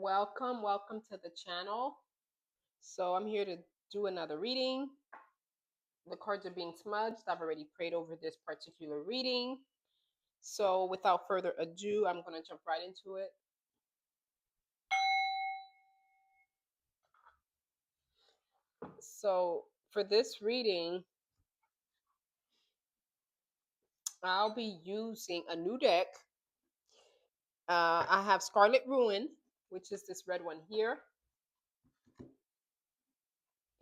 Welcome to the channel. So I'm here to do another reading. The cards are being smudged. I've already prayed over this particular reading. So without further ado, I'm going to jump right into it. So for this reading, I'll be using a new deck. I have Scarlet Ruin, which is this red one here.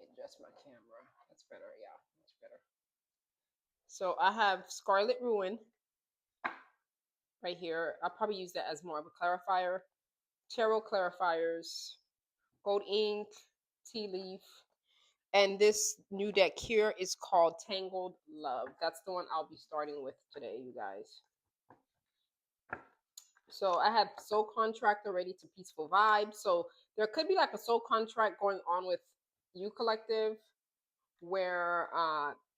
Adjust my camera. That's better. Yeah, much better. So I have Scarlet Ruin right here. I'll probably use that as more of a clarifier. Tarot clarifiers, gold ink, tea leaf, and this new deck here is called Tangled Love. That's the one I'll be starting with today, you guys. So I have soul contract already to peaceful vibe. So there could be like a soul contract going on with you collective where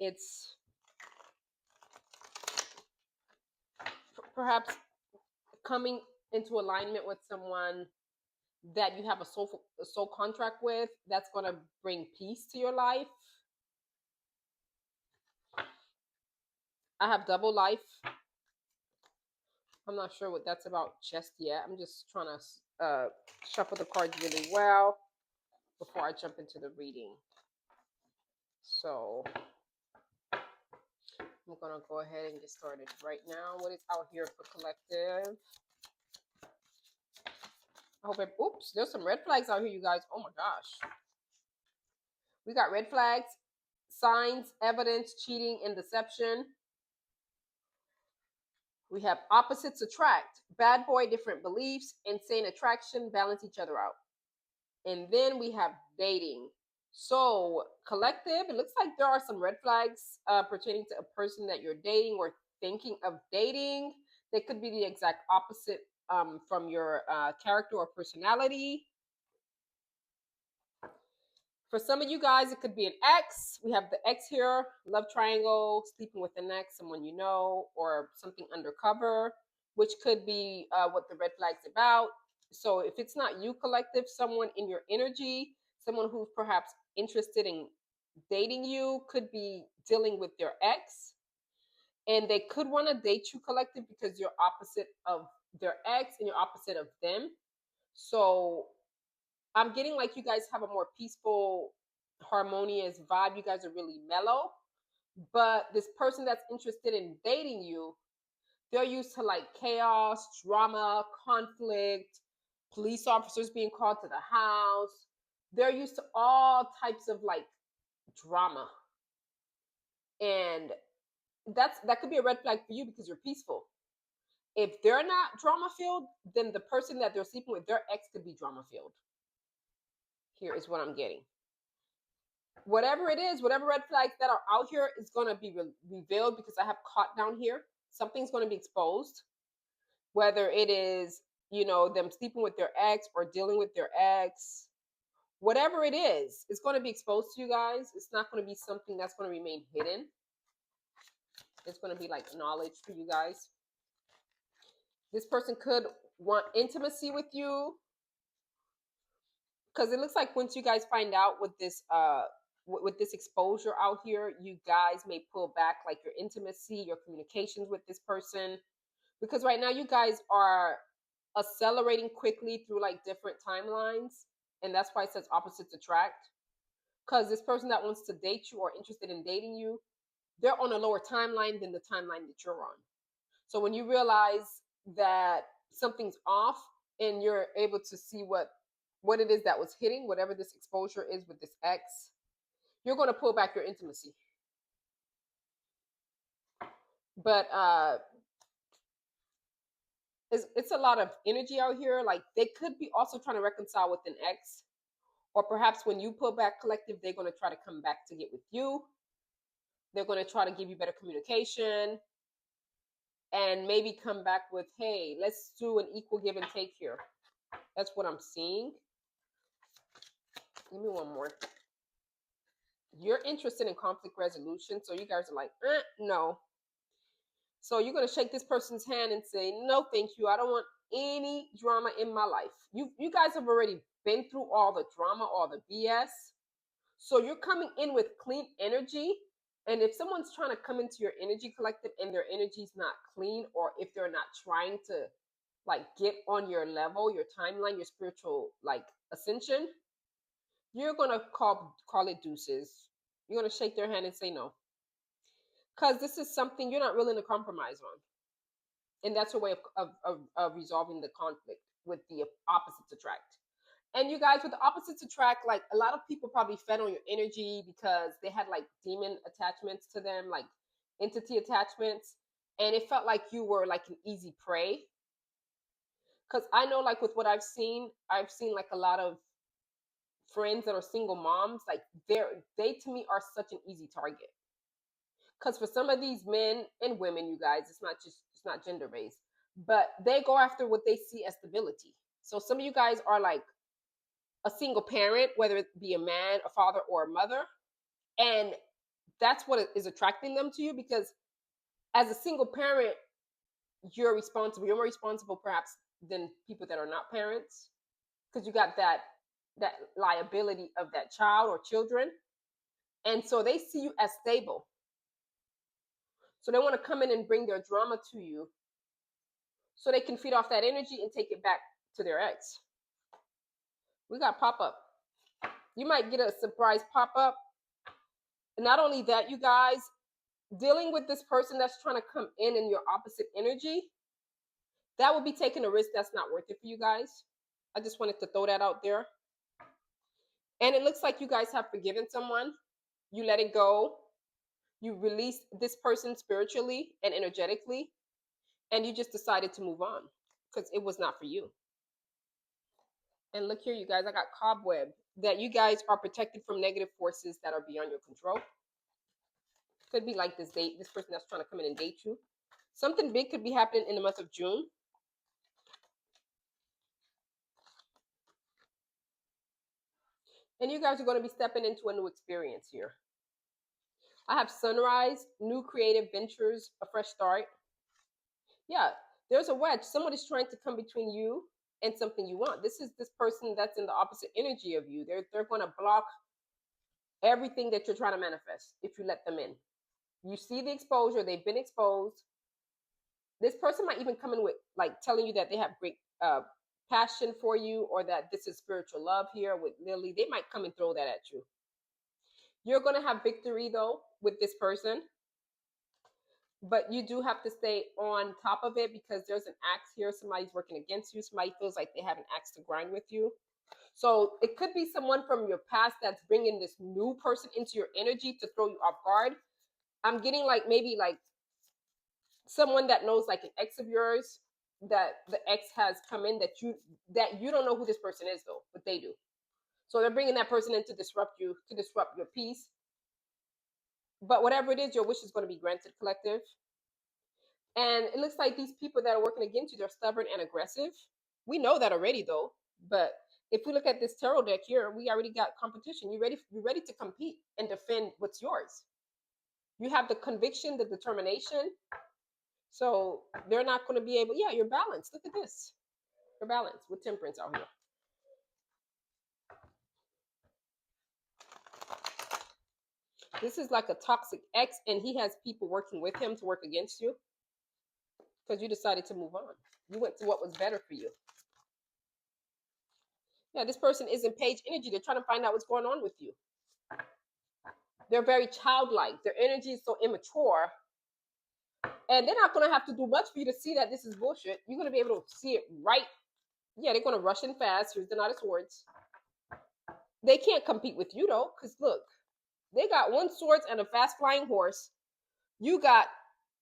it's perhaps coming into alignment with someone that you have a soul contract with that's going to bring peace to your life. I have double life. I'm not sure what that's about just yet. I'm just trying to shuffle the cards really well before I jump into the reading. So I'm going to go ahead and get started right now. What is out here for collective? I hope oops, there's some red flags out here, you guys. Oh my gosh. We got red flags, signs, evidence, cheating, and deception. We have opposites attract, bad boy, different beliefs, insane attraction, balance each other out. And then we have dating. So collective, it looks like there are some red flags pertaining to a person that you're dating or thinking of dating. They could be the exact opposite from your character or personality. For some of you guys, it could be an ex. We have the ex here, love triangle, sleeping with an ex, someone you know, or something undercover, which could be what the red flag's about. So if it's not you collective, someone in your energy, someone who's perhaps interested in dating you could be dealing with their ex. And they could want to date you collective because you're opposite of their ex and you're opposite of them. So I'm getting like you guys have a more peaceful, harmonious vibe. You guys are really mellow. But this person that's interested in dating you, they're used to like chaos, drama, conflict, police officers being called to the house. They're used to all types of like drama. And that could be a red flag for you because you're peaceful. If they're not drama filled, then the person that they're sleeping with, their ex could be drama filled. Here is what I'm getting. Whatever it is, whatever red flags that are out here is going to be revealed because I have caught down here. Something's going to be exposed, whether it is, them sleeping with their ex or dealing with their ex. Whatever it is, it's going to be exposed to you guys. It's not going to be something that's going to remain hidden. It's going to be like knowledge for you guys. This person could want intimacy with you because it looks like once you guys find out with this exposure out here, you guys may pull back like your intimacy, your communications with this person, because right now you guys are accelerating quickly through like different timelines, and that's why it says opposites attract. Because this person that wants to date you or interested in dating you, they're on a lower timeline than the timeline that you're on. So when you realize that something's off and you're able to see what it is that was hitting, whatever this exposure is with this ex, you're going to pull back your intimacy. But it's a lot of energy out here. Like they could be also trying to reconcile with an ex, or perhaps when you pull back collective, they're going to try to come back to get with you. They're going to try to give you better communication and maybe come back with, hey, let's do an equal give and take here. That's what I'm seeing. Give me one more. You're interested in conflict resolution, so you guys are like, no. So you're going to shake this person's hand and say, no, thank you. I don't want any drama in my life. You guys have already been through all the drama, all the BS. So you're coming in with clean energy. And if someone's trying to come into your energy collective and their energy's not clean, or if they're not trying to like get on your level, your timeline, your spiritual like ascension, you're gonna call it deuces. You're gonna shake their hand and say no. Because this is something you're not willing to compromise on. And that's a way of resolving the conflict with the opposites attract. And you guys, with the opposites attract, like a lot of people probably fed on your energy because they had like demon attachments to them, like entity attachments, and it felt like you were like an easy prey. Because I know, like with what I've seen like a lot of friends that are single moms, like they to me are such an easy target. Because for some of these men and women, you guys, it's not gender based, but they go after what they see as stability. So some of you guys are like a single parent, whether it be a man, a father, or a mother, and that's what is attracting them to you. Because as a single parent, you're responsible. You're more responsible, perhaps, than people that are not parents, because you got that liability of that child or children, and so they see you as stable. So they want to come in and bring their drama to you so they can feed off that energy and take it back to their ex. We got pop up. You might get a surprise pop up. And not only that, you guys, dealing with this person that's trying to come in your opposite energy, that will be taking a risk that's not worth it for you guys. I just wanted to throw that out there. And it looks like you guys have forgiven someone. You let it go. You released this person spiritually and energetically, and you just decided to move on because it was not for you. And look here, you guys, I got cobweb, that you guys are protected from negative forces that are beyond your control. Could be like this person that's trying to come in and date you. Something big could be happening in the month of June. And you guys are going to be stepping into a new experience here. I have sunrise, new creative ventures, a fresh start. Yeah, there's a wedge. Someone is trying to come between you and something you want. This is this person that's in the opposite energy of you. They're going to block everything that you're trying to manifest if you let them in. You see the exposure, they've been exposed. This person might even come in with like telling you that they have great passion for you, or that this is spiritual love here with Lily. They might come and throw that at you. You're going to have victory though with this person, but you do have to stay on top of it, because there's an axe here. Somebody's working against you. Somebody feels like they have an axe to grind with you. So it could be someone from your past that's bringing this new person into your energy to throw you off guard. I'm getting like maybe like someone that knows like an ex of yours, that the ex has come in, that you don't know who this person is though, but they do. So they're bringing that person in to disrupt you, to disrupt your peace. But whatever it is, your wish is going to be granted, collective. And it looks like these people that are working against you, they're stubborn and aggressive. We know that already though. But if we look at this tarot deck here, we already got competition. You're ready to compete and defend what's yours. You have the conviction, the determination. So they're not going to be able, yeah, you're balanced. Look at this. You're balanced with temperance out here. This is like a toxic ex, and he has people working with him to work against you because you decided to move on. You went to what was better for you. Yeah, this person is in page energy. They're trying to find out what's going on with you. They're very childlike. Their energy is so immature. And they're not going to have to do much for you to see that this is bullshit. You're going to be able to see it right. Yeah, they're going to rush in fast. Here's the Knight of Swords. They can't compete with you, though, because look, they got 1 sword and a fast flying horse. You got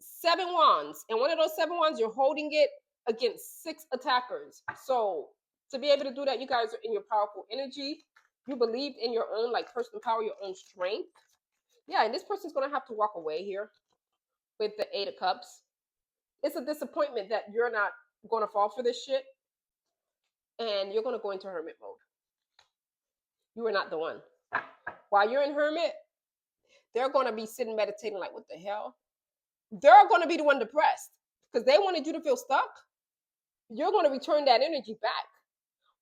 7 wands. And one of those 7 wands, you're holding it against 6 attackers. So to be able to do that, you guys are in your powerful energy. You believed in your own like personal power, your own strength. Yeah, and this person's going to have to walk away here with the 8 of Cups. It's a disappointment that you're not going to fall for this shit, and you're going to go into hermit mode. You are not the one. While you're in hermit, they're going to be sitting meditating like, what the hell? They're going to be the one depressed because they wanted you to feel stuck. you're going to return that energy back.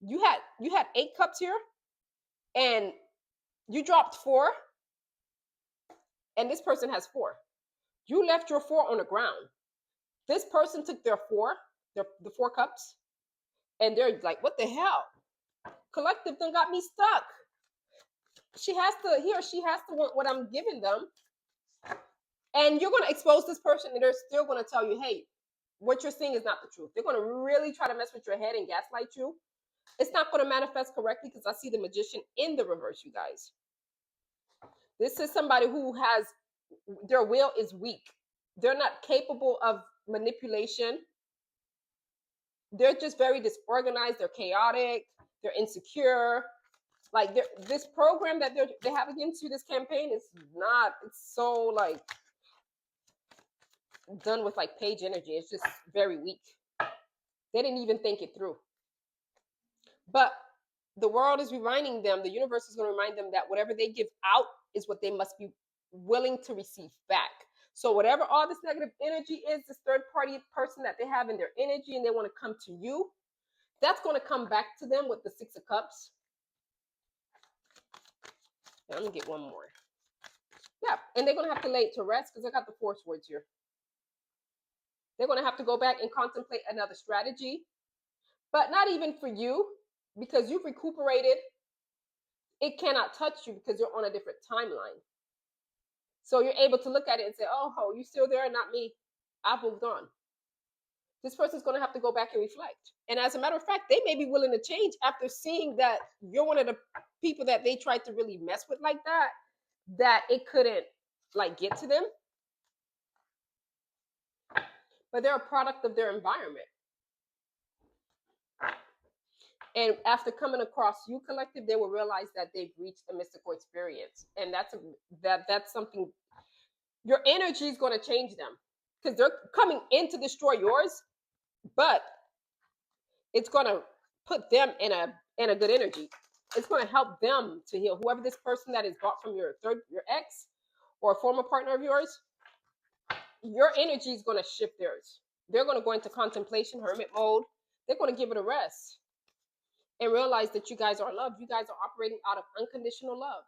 You had 8 cups here, and you dropped 4, and this person has 4. You left your 4 on the ground. This person took their 4, the 4 cups, and they're like, "What the hell? Collective done got me stuck." He or she has to want what I'm giving them, and you're going to expose this person, and they're still going to tell you, "Hey, what you're seeing is not the truth." They're going to really try to mess with your head and gaslight you. It's not going to manifest correctly because I see the magician in the reverse, you guys. This is somebody who has their will is weak. They're not capable of manipulation. They're just very disorganized. They're chaotic. They're insecure. Like this program that they have against you, this campaign is not. It's so like done with like page energy. It's just very weak. They didn't even think it through. But the world is reminding them, the universe is going to remind them that whatever they give out is what they must be willing to receive back. So whatever all this negative energy is, this third party person that they have in their energy and they want to come to you, that's going to come back to them with the 6 of Cups. Now, I'm going to get one more. Yeah, and they're going to have to lay it to rest because I got the 4 swords here. They're going to have to go back and contemplate another strategy, but not even for you because you've recuperated. It cannot touch you because you're on a different timeline. So you're able to look at it and say, "Oh, you still there? Not me. I've moved on." This person's going to have to go back and reflect. And as a matter of fact, they may be willing to change after seeing that you're one of the people that they tried to really mess with like that it couldn't like get to them. But they're a product of their environment. And after coming across you, collective, they will realize that they've reached a mystical experience. And that's something. Your energy is going to change them because they're coming in to destroy yours, but it's going to put them in a good energy. It's going to help them to heal. Whoever this person that is bought from your ex or a former partner of yours, your energy is going to shift theirs. They're going to go into contemplation, hermit mode. They're going to give it a rest and realize that you guys are loved. You guys are operating out of unconditional love.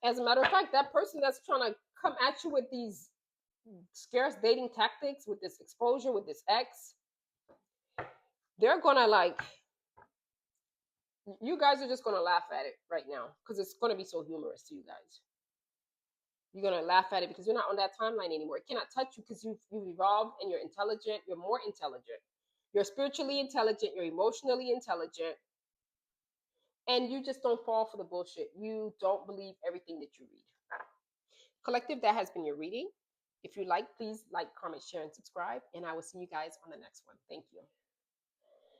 As a matter of fact, that person that's trying to come at you with these scarce dating tactics, with this exposure, with this ex, they're gonna like, you guys are just gonna laugh at it right now because it's gonna be so humorous to you guys. You're gonna laugh at it because you're not on that timeline anymore. It cannot touch you because you've evolved and you're intelligent. You're more intelligent. You're spiritually intelligent. You're emotionally intelligent, and you just don't fall for the bullshit. You don't believe everything that you read. Collective, that has been your reading. If you like, please like, comment, share, and subscribe. And I will see you guys on the next one. Thank you.